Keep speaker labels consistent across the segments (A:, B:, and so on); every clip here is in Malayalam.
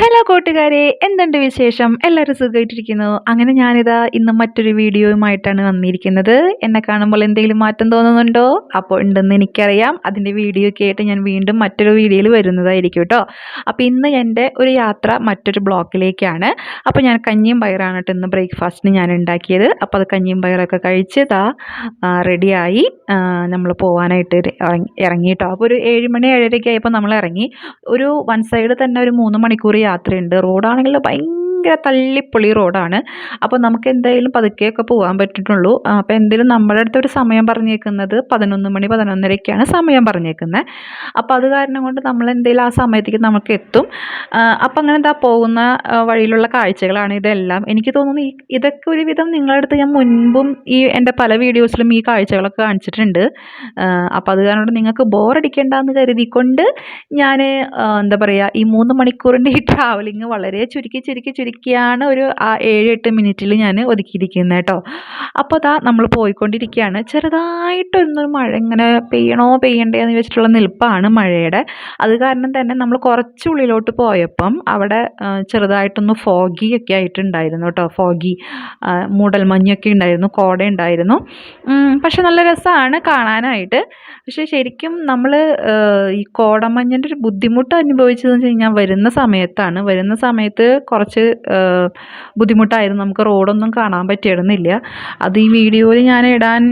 A: ഹലോ കൂട്ടുകാരെ, എന്തുണ്ട് വിശേഷം? എല്ലാവരും സുഖമായിട്ടിരിക്കുന്നു. അങ്ങനെ ഞാനിതാ ഇന്ന് മറ്റൊരു വീഡിയോയുമായിട്ടാണ് വന്നിരിക്കുന്നത്. എന്നെ കാണുമ്പോൾ എന്തെങ്കിലും മാറ്റം തോന്നുന്നുണ്ടോ? അപ്പോൾ ഉണ്ടെന്ന് എനിക്കറിയാം. അതിൻ്റെ വീഡിയോ ഒക്കെ ആയിട്ട് ഞാൻ വീണ്ടും മറ്റൊരു വീഡിയോയിൽ വരുന്നതായിരിക്കും കേട്ടോ. അപ്പോൾ ഇന്ന് എൻ്റെ ഒരു യാത്ര മറ്റൊരു ബ്ലോക്കിലേക്കാണ്. അപ്പോൾ ഞാൻ കഞ്ഞിയും പയറാണ് കേട്ടോ ഇന്ന് ബ്രേക്ക്ഫാസ്റ്റിന് ഞാൻ ഉണ്ടാക്കിയത്. അപ്പോൾ അത് കഞ്ഞിയും പയറൊക്കെ കഴിച്ച് റെഡിയായി നമ്മൾ പോകാനായിട്ട് ഇറങ്ങി കേട്ടോ. അപ്പോൾ ഒരു 7 മണി 7:30 ആയപ്പോൾ നമ്മൾ ഇറങ്ങി. ഒരു വൺ സൈഡ് തന്നെ ഒരു 3 മണിക്കൂർ യാത്രയുണ്ട്. റോഡാണെങ്കിൽ ഭയങ്കര തള്ളിപ്പൊളി റോഡാണ്. അപ്പോൾ നമുക്ക് എന്തായാലും പതുക്കെയൊക്കെ പോകാൻ പറ്റിയിട്ടുള്ളൂ. അപ്പോൾ എന്തായാലും നമ്മുടെ അടുത്ത് ഒരു സമയം പറഞ്ഞേക്കുന്നത് 11 മണി 11:30ക്കാണ് സമയം പറഞ്ഞേക്കുന്നത്. അപ്പോൾ അത് കാരണം കൊണ്ട് നമ്മൾ എന്തായാലും ആ സമയത്തേക്ക് നമുക്ക് എത്തും. അപ്പോൾ അങ്ങനെ എന്താ പോകുന്ന വഴിയിലുള്ള കാഴ്ചകളാണ് ഇതെല്ലാം. എനിക്ക് തോന്നുന്നു ഇതൊക്കെ ഒരുവിധം നിങ്ങളുടെ അടുത്ത് ഞാൻ മുൻപും എൻ്റെ പല വീഡിയോസിലും ഈ കാഴ്ചകളൊക്കെ കാണിച്ചിട്ടുണ്ട്. അപ്പോൾ അത് കാരണം കൊണ്ട് നിങ്ങൾക്ക് ബോറടിക്കേണ്ടെന്ന് കരുതിക്കൊണ്ട് ഞാൻ എന്താ പറയുക, ഈ 3 മണിക്കൂറിൻ്റെ ഈ ട്രാവലിംഗ് വളരെ ചുരുക്കിയാണ് ഒരു 7-8 മിനിറ്റിൽ ഞാൻ ഒതുക്കിയിരിക്കുന്നത് കേട്ടോ. അപ്പോൾ നമ്മൾ പോയിക്കൊണ്ടിരിക്കുകയാണ്. ചെറുതായിട്ടൊന്നൊരു മഴ ഇങ്ങനെ പെയ്യണോ പെയ്യണ്ടേ എന്ന് വെച്ചിട്ടുള്ള നിൽപ്പാണ് മഴയുടെ. അത് കാരണം തന്നെ നമ്മൾ കുറച്ച് ഉള്ളിലോട്ട് പോയപ്പം അവിടെ ചെറുതായിട്ടൊന്ന് ഫോഗി ഒക്കെ ആയിട്ടുണ്ടായിരുന്നു കേട്ടോ. ഫോഗി മൂടൽമഞ്ഞൊക്കെ ഉണ്ടായിരുന്നു, കോട ഉണ്ടായിരുന്നു. പക്ഷെ നല്ല രസമാണ് കാണാനായിട്ട്. പക്ഷേ ശരിക്കും നമ്മൾ ഈ കോടമഞ്ഞിൻ്റെ ഒരു ബുദ്ധിമുട്ട് അനുഭവിച്ചതെന്ന് വെച്ച് കഴിഞ്ഞാൽ വരുന്ന സമയത്ത് കുറച്ച് ബുദ്ധിമുട്ടായിരുന്നു. നമുക്ക് റോഡൊന്നും കാണാൻ പറ്റിയിരുന്നില്ല. അത് ഈ വീഡിയോയിൽ ഞാൻ ഇടാൻ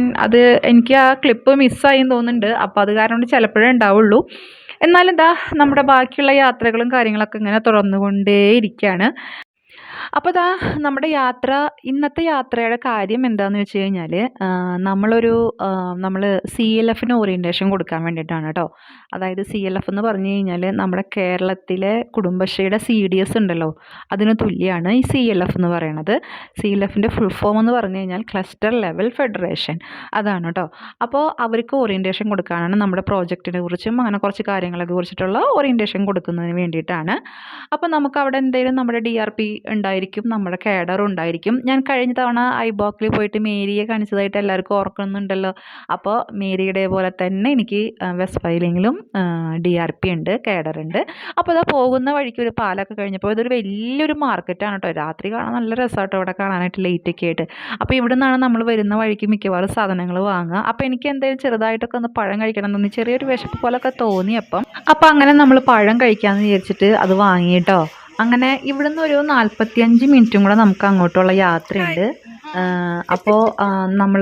A: എനിക്ക് ആ ക്ലിപ്പ് മിസ്സായി തോന്നുന്നുണ്ട്. അപ്പോൾ അത് കാരണം കൊണ്ട് ചിലപ്പോഴേ ഉണ്ടാവുള്ളൂ. എന്നാലും നമ്മുടെ ബാക്കിയുള്ള യാത്രകളും കാര്യങ്ങളൊക്കെ ഇങ്ങനെ തുടർന്നുകൊണ്ടേയിരിക്കുകയാണ്. അപ്പോൾ നമ്മുടെ ഇന്നത്തെ യാത്രയുടെ കാര്യം എന്താണെന്ന് വെച്ച് കഴിഞ്ഞാൽ നമ്മൾ CLFന് ഓറിയൻറ്റേഷൻ കൊടുക്കാൻ വേണ്ടിയിട്ടാണ് കേട്ടോ. അതായത് CLF എന്ന് പറഞ്ഞു കഴിഞ്ഞാൽ നമ്മുടെ കേരളത്തിലെ കുടുംബശ്രീയുടെ CDS ഉണ്ടല്ലോ, അതിന് തുല്യമാണ് ഈ CLF എന്ന് പറയുന്നത്. CLFൻ്റെ ഫുൾ ഫോം എന്ന് പറഞ്ഞു കഴിഞ്ഞാൽ ക്ലസ്റ്റർ ലെവൽ ഫെഡറേഷൻ, അതാണ് കേട്ടോ. അപ്പോൾ അവർക്ക് ഓറിയൻറ്റേഷൻ കൊടുക്കാനാണ്, നമ്മുടെ പ്രോജക്റ്റിനെ കുറിച്ചും അങ്ങനെ കുറച്ച് കാര്യങ്ങളെ കുറിച്ചിട്ടുള്ള ഓറിയൻറ്റേഷൻ കൊടുക്കുന്നതിന് വേണ്ടിയിട്ടാണ്. അപ്പോൾ നമുക്ക് അവിടെ എന്തെങ്കിലും നമ്മുടെ DRP ഉണ്ടായിരിക്കും, നമ്മുടെ കേഡർ ഉണ്ടായിരിക്കും. ഞാൻ കഴിഞ്ഞ തവണ ഐബോക്കിൽ പോയിട്ട് മേരിയെ കാണിച്ചതായിട്ട് എല്ലാവർക്കും ഓർക്കുന്നുണ്ടല്ലോ. അപ്പോൾ മേരിയുടെ പോലെ തന്നെ എനിക്ക് വെസ്റ്റ് ഫൈലിങ്ങിലും DRP ഉണ്ട്, കേഡർ ഉണ്ട്. അപ്പോൾ പോകുന്ന വഴിക്ക് ഒരു പാലൊക്കെ കഴിഞ്ഞപ്പോൾ ഇതൊരു വലിയൊരു മാർക്കറ്റാണ് കേട്ടോ. രാത്രി കാണാൻ നല്ല രസമാട്ടോ ഇവിടെ കാണാനായിട്ട്, ലൈറ്റൊക്കെ ആയിട്ട്. അപ്പോൾ ഇവിടെ നിന്നാണ് നമ്മൾ വരുന്ന വഴിക്ക് മിക്കവാറും സാധനങ്ങൾ വാങ്ങുക. അപ്പോൾ എനിക്ക് എന്തായാലും ചെറുതായിട്ടൊക്കെ ഒന്ന് പഴം കഴിക്കണം എന്ന് ചെറിയൊരു വിശപ്പ് പോലൊക്കെ തോന്നിയപ്പം അപ്പോൾ അങ്ങനെ നമ്മൾ പഴം കഴിക്കാമെന്ന് വിചാരിച്ചിട്ട് അത് വാങ്ങിയിട്ടോ. അങ്ങനെ ഇവിടുന്ന് ഒരു 45 മിനിറ്റും കൂടെ നമുക്ക് അങ്ങോട്ടുള്ള യാത്രയുണ്ട്. അപ്പോൾ നമ്മൾ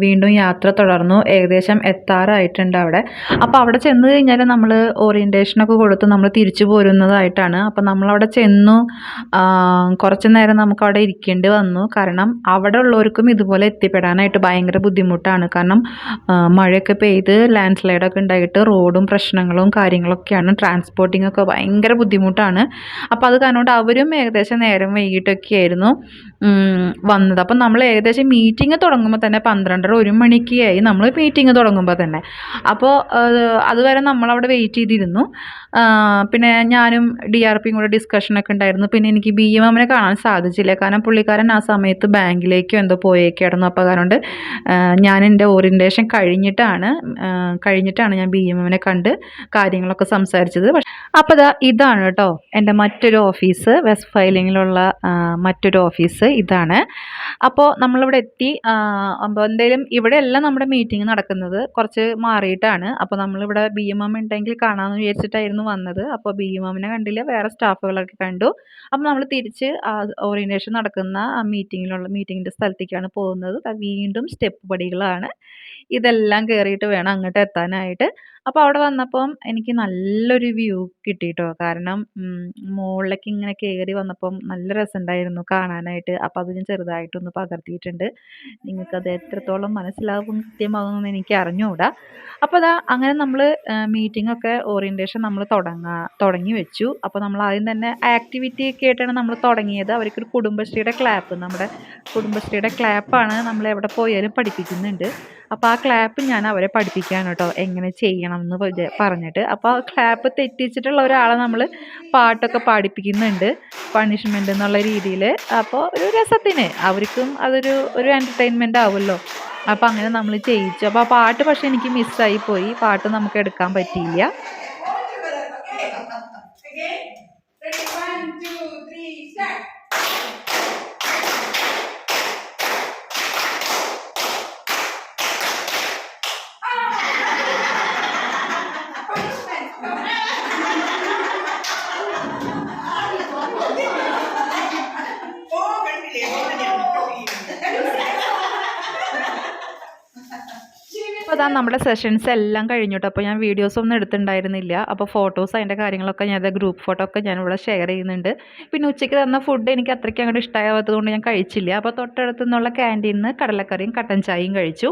A: വീണ്ടും യാത്ര തുടർന്നു. ഏകദേശം എത്താറായിട്ടുണ്ട് അവിടെ. അപ്പോൾ അവിടെ ചെന്ന് കഴിഞ്ഞാൽ നമ്മൾ ഓറിയൻറ്റേഷനൊക്കെ കൊടുത്ത് നമ്മൾ തിരിച്ചു പോരുന്നതായിട്ടാണ്. അപ്പോൾ നമ്മളവിടെ ചെന്നു. കുറച്ച് നേരം നമുക്കവിടെ ഇരിക്കേണ്ടി വന്നു. കാരണം അവിടെ ഉള്ളവർക്കും ഇതുപോലെ എത്തിപ്പെടാനായിട്ട് ഭയങ്കര ബുദ്ധിമുട്ടാണ്. കാരണം മഴയൊക്കെ പെയ്ത് ലാൻഡ് സ്ലൈഡൊക്കെ ഉണ്ടായിട്ട് റോഡും പ്രശ്നങ്ങളും കാര്യങ്ങളൊക്കെയാണ്. ട്രാൻസ്പോർട്ടിങ്ങൊക്കെ ഭയങ്കര ബുദ്ധിമുട്ടാണ്. അപ്പോൾ അത് കാരണം കൊണ്ട് അവരും ഏകദേശം നേരം വൈകിട്ടൊക്കെ ആയിരുന്നു വന്നത്. അപ്പം നമ്മൾ ഏകദേശം മീറ്റിംഗ് തുടങ്ങുമ്പോൾ തന്നെ 12:30-1 മണിക്കായി നമ്മൾ മീറ്റിംഗ് തുടങ്ങുമ്പോൾ തന്നെ. അപ്പോൾ അതുവരെ നമ്മളവിടെ വെയിറ്റ് ചെയ്തിരുന്നു. പിന്നെ ഞാനും DRPയും കൂടെ ഡിസ്കഷനൊക്കെ ഉണ്ടായിരുന്നു. പിന്നെ എനിക്ക് BMMനെ കാണാൻ സാധിച്ചില്ല. കാരണം പുള്ളിക്കാരൻ ആ സമയത്ത് ബാങ്കിലേക്കോ എന്തോ പോയേക്കായിരുന്നു. അപ്പോൾ അതുകൊണ്ട് ഞാൻ എൻ്റെ ഓറിയൻറ്റേഷൻ കഴിഞ്ഞിട്ടാണ് ഞാൻ BMMനെ കണ്ട് കാര്യങ്ങളൊക്കെ സംസാരിച്ചത്. അപ്പോൾ ഇതാണ് കേട്ടോ എൻ്റെ മറ്റൊരു ഓഫീസ്, വെസ്റ്റ് ഫൈലിങ്ങിലുള്ള മറ്റൊരു ഓഫീസ് ഇതാണ്. അപ്പോൾ നമ്മളിവിടെ എത്തി. അപ്പോൾ എന്തായാലും ഇവിടെയെല്ലാം നമ്മുടെ മീറ്റിംഗ് നടക്കുന്നത് കുറച്ച് മാറിയിട്ടാണ്. അപ്പോൾ നമ്മളിവിടെ BMM ഉണ്ടെങ്കിൽ കാണാമെന്ന് വിചാരിച്ചിട്ടായിരുന്നു വന്നത്. അപ്പോൾ BMMനെ കണ്ടില്ല, വേറെ സ്റ്റാഫുകളൊക്കെ കണ്ടു. അപ്പോൾ നമ്മൾ തിരിച്ച് ഓറിയൻറ്റേഷൻ നടക്കുന്ന ആ മീറ്റിങ്ങിൻ്റെ സ്ഥലത്തേക്കാണ് പോകുന്നത്. വീണ്ടും സ്റ്റെപ്പ് പടികളാണ്. ഇതെല്ലാം കയറിയിട്ട് വേണം അങ്ങോട്ട് എത്താനായിട്ട്. അപ്പോൾ അവിടെ വന്നപ്പം എനിക്ക് നല്ലൊരു വ്യൂ കിട്ടി കേട്ടോ. കാരണം മുകളിലേക്ക് ഇങ്ങനെ കയറി വന്നപ്പം നല്ല രസമുണ്ടായിരുന്നു കാണാനായിട്ട്. അപ്പോൾ അത് ഞാൻ ചെറുതായിട്ടൊന്ന് പകർത്തിയിട്ടുണ്ട്. നിങ്ങൾക്കത് എത്രത്തോളം മനസ്സിലാവും കൃത്യമാകുമെന്ന് എനിക്ക് അറിഞ്ഞുകൂടാ. അപ്പോൾ അങ്ങനെ നമ്മൾ മീറ്റിങ്ങൊക്കെ ഓറിയൻറ്റേഷൻ നമ്മൾ തുടങ്ങി വെച്ചു. അപ്പോൾ നമ്മൾ ആദ്യം തന്നെ ആക്ടിവിറ്റി ഒക്കെ ആയിട്ടാണ് നമ്മൾ തുടങ്ങിയത്. അവർക്കൊരു കുടുംബശ്രീയുടെ ക്ലാപ്പ്, നമ്മുടെ കുടുംബശ്രീയുടെ ക്ലാപ്പാണ് നമ്മൾ എവിടെ പോയാലും പഠിപ്പിക്കുന്നുണ്ട്. അപ്പോൾ ആ ക്ലാപ്പ് ഞാൻ അവരെ പഠിപ്പിക്കുകയാണ് കേട്ടോ, എങ്ങനെ ചെയ്യണം എന്ന് പറഞ്ഞിട്ട്. അപ്പോൾ ക്ലാപ്പ് തെറ്റിച്ചിട്ടുള്ള ഒരാളെ നമ്മൾ പാട്ടൊക്കെ പാടിപ്പിക്കുന്നുണ്ട്, പണിഷ്മെൻ്റ് എന്നുള്ള രീതിയിൽ. അപ്പോൾ ഒരു രസത്തിന് അവർക്കും ഒരു എൻ്റർടൈൻമെൻ്റ് ആവുമല്ലോ. അപ്പോൾ അങ്ങനെ നമ്മൾ ചെയ്യിച്ചു. അപ്പോൾ ആ പാട്ട് പക്ഷേ എനിക്ക് മിസ്സായി പോയി, പാട്ട് നമുക്ക് എടുക്കാൻ പറ്റിയില്ല. അതാ നമ്മുടെ സെഷൻസ് എല്ലാം കഴിഞ്ഞു ട്ടോ. അപ്പോൾ ഞാൻ വീഡിയോസ് ഒന്നും എടുത്തിട്ടുണ്ടായിരുന്നില്ല. അപ്പോൾ ഫോട്ടോസ് അതിൻ്റെ കാര്യങ്ങളൊക്കെ ഞാൻ ഗ്രൂപ്പ് ഫോട്ടോ ഒക്കെ ഞാനിവിടെ ഷെയർ ചെയ്യുന്നുണ്ട്. പിന്നെ ഉച്ചയ്ക്ക് തന്ന ഫുഡ് എനിക്ക് അത്രയ്ക്ക് അങ്ങോട്ട് ഇഷ്ടമാവാത്തത് കൊണ്ട് ഞാൻ കഴിച്ചില്ല. അപ്പോൾ തൊട്ടടുത്ത് നിന്നുള്ള ക്യാൻറ്റീനിൽ നിന്ന് കടലക്കറിയും കട്ടൻ ചായയും കഴിച്ചു.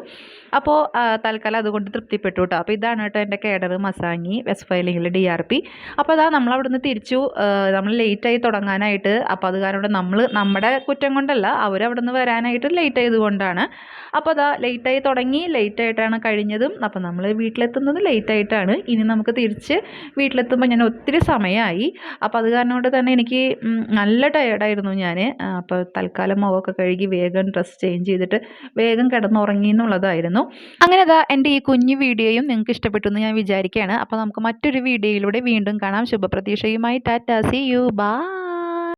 A: അപ്പോൾ തൽക്കാലം അതുകൊണ്ട് തൃപ്തിപ്പെട്ടു കേട്ടോ. അപ്പോൾ ഇതാണ് കേട്ടോ എൻ്റെ കേഡർ മസാങ്ങി വെസ്റ്റ് ഫയലിങ്ങിൽ DRP. അപ്പോൾ അതാ നമ്മളവിടുന്ന് തിരിച്ചു. നമ്മൾ ലേറ്റായി തുടങ്ങാനായിട്ട്. അപ്പോൾ അത് കാരണം നമ്മുടെ കുറ്റം കൊണ്ടല്ല, അവരവിടുന്ന് വരാനായിട്ട് ലേറ്റ് ആയതുകൊണ്ടാണ്. അപ്പോൾ അതാ ലേറ്റായി തുടങ്ങി, ലേറ്റായിട്ടാണ് കഴിഞ്ഞതും. അപ്പോൾ നമ്മൾ വീട്ടിലെത്തുന്നത് ലേറ്റായിട്ടാണ്. ഇനി നമുക്ക് തിരിച്ച് വീട്ടിലെത്തുമ്പോൾ ഞാൻ ഒത്തിരി സമയമായി. അപ്പോൾ അത് കാരണം കൊണ്ട് തന്നെ എനിക്ക് നല്ല ടയേർഡായിരുന്നു ഞാൻ. അപ്പോൾ തൽക്കാലം മുഖമൊക്കെ കഴുകി വേഗം ഡ്രസ്സ് ചേഞ്ച് ചെയ്തിട്ട് വേഗം കിടന്നുറങ്ങി എന്നുള്ളതായിരുന്നു. അങ്ങനെ അതാ എൻ്റെ ഈ കുഞ്ഞു വീഡിയോയും നിങ്ങൾക്ക് ഇഷ്ടപ്പെട്ടു എന്ന് ഞാൻ വിചാരിക്കുകയാണ്. അപ്പോൾ നമുക്ക് മറ്റൊരു വീഡിയോയിലൂടെ വീണ്ടും കാണാം. ശുഭപ്രതീക്ഷയുമായി ടാറ്റാ, സീ യു, ബൈ.